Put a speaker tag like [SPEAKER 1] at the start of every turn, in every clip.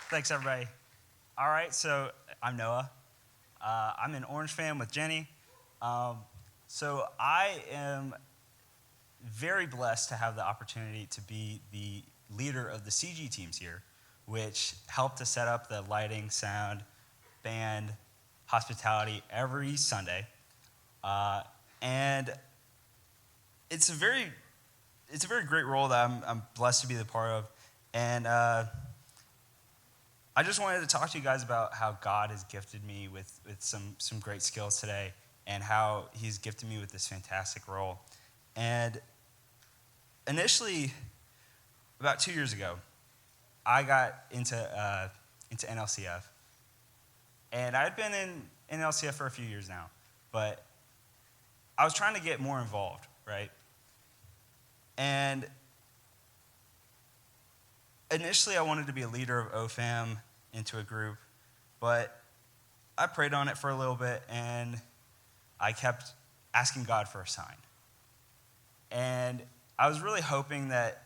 [SPEAKER 1] Thanks, everybody. All right, so I'm Noah. I'm an Orange fan with Jenny. So I am very blessed to have the opportunity to be the leader of the CG teams here, which help to set up the lighting, sound, band, hospitality every Sunday. And it's a very great role that I'm blessed to be the part of. And I just wanted to talk to you guys about how God has gifted me with some great skills today, and how he's gifted me with this fantastic role. And initially, about 2 years ago, I got into NLCF. And I'd been in NLCF for a few years now, but I was trying to get more involved, right? And initially, I wanted to be a leader of OFAM into a group, but I prayed on it for a little bit, and I kept asking God for a sign. And I was really hoping that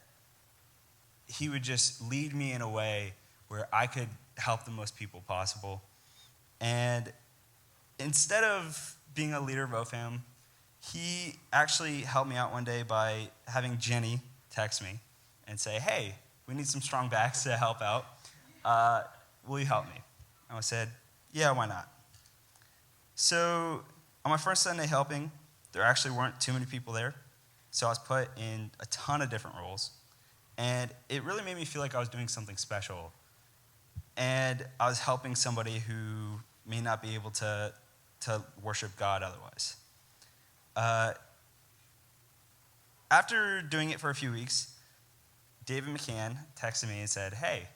[SPEAKER 1] he would just lead me in a way where I could help the most people possible. And instead of being a leader of OFAM, he actually helped me out one day by having Jenny text me and say, "Hey, we need some strong backs to help out. Will you help me?" And I said, "Yeah, why not?" So on my first Sunday helping, there actually weren't too many people there. So I was put in a ton of different roles. And it really made me feel like I was doing something special. And I was helping somebody who may not be able to worship God otherwise. After doing it for a few weeks, David McCann texted me and said, "Hey,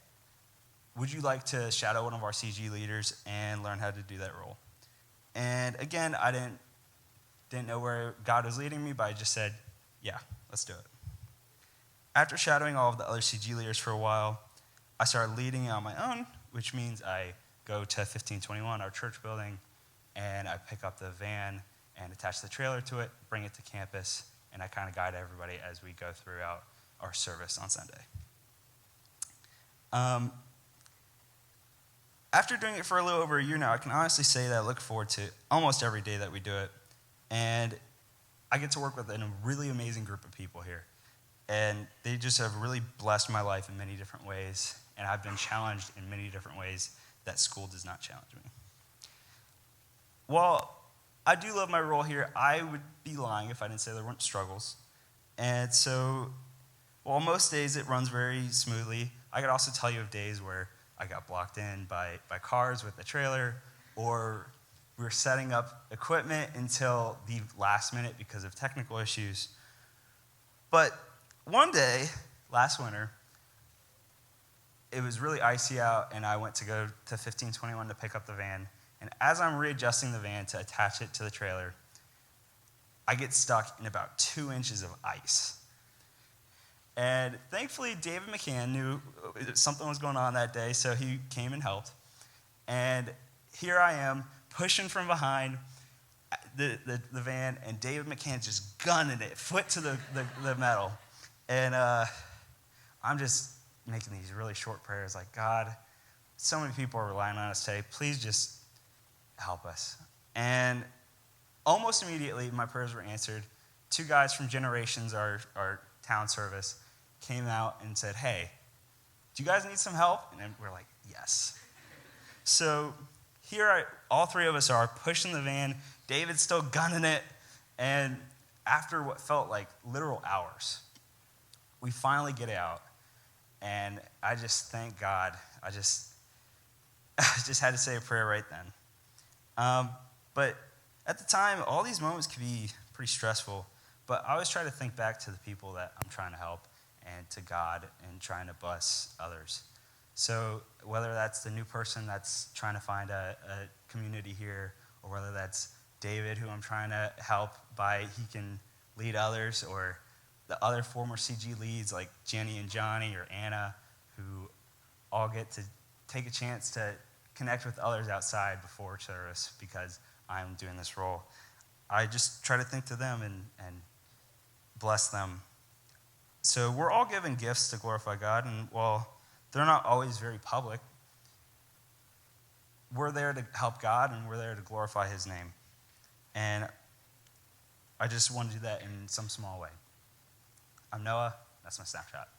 [SPEAKER 1] would you like to shadow one of our CG leaders and learn how to do that role?" And again, I didn't know where God was leading me, but I just said, "Yeah, let's do it." After shadowing all of the other CG leaders for a while, I started leading on my own, which means I go to 1521, our church building, and I pick up the van and attach the trailer to it, bring it to campus, and I kind of guide everybody as we go throughout our service on Sunday. After doing it for a little over a year now, I can honestly say that I look forward to almost every day that we do it. And I get to work with a really amazing group of people here. And they just have really blessed my life in many different ways. And I've been challenged in many different ways that school does not challenge me. While I do love my role here, I would be lying if I didn't say there weren't struggles. And so, while most days it runs very smoothly, I could also tell you of days where I got blocked in by cars with the trailer, or we were setting up equipment until the last minute because of technical issues. But one day, last winter, it was really icy out, and I went to go to 1521 to pick up the van. And as I'm readjusting the van to attach it to the trailer, I get stuck in about 2 inches of ice. And thankfully, David McCann knew something was going on that day, so he came and helped. And here I am, pushing from behind the van, and David McCann just gunning it, foot to the metal. And I'm just making these really short prayers, like, "God, so many people are relying on us today. Please just help us." And almost immediately, my prayers were answered. 2 guys from Generations, our town service, came out and said, "Hey, do you guys need some help?" And then we're like, "Yes." So here all 3 of us are pushing the van. David's still gunning it. And after what felt like literal hours, we finally get out. And I just thank God. I just had to say a prayer right then. But at the time, all these moments could be pretty stressful. But I always try to think back to the people that I'm trying to help, and to God, and trying to bless others. So whether that's the new person that's trying to find a community here, or whether that's David, who I'm trying to help by he can lead others, or the other former CG leads like Jenny and Johnny or Anna, who all get to take a chance to connect with others outside before service because I'm doing this role. I just try to think to them and bless them. So we're all given gifts to glorify God, and while they're not always very public, we're there to help God, and we're there to glorify his name. And I just want to do that in some small way. I'm Noah. That's my Snapshot.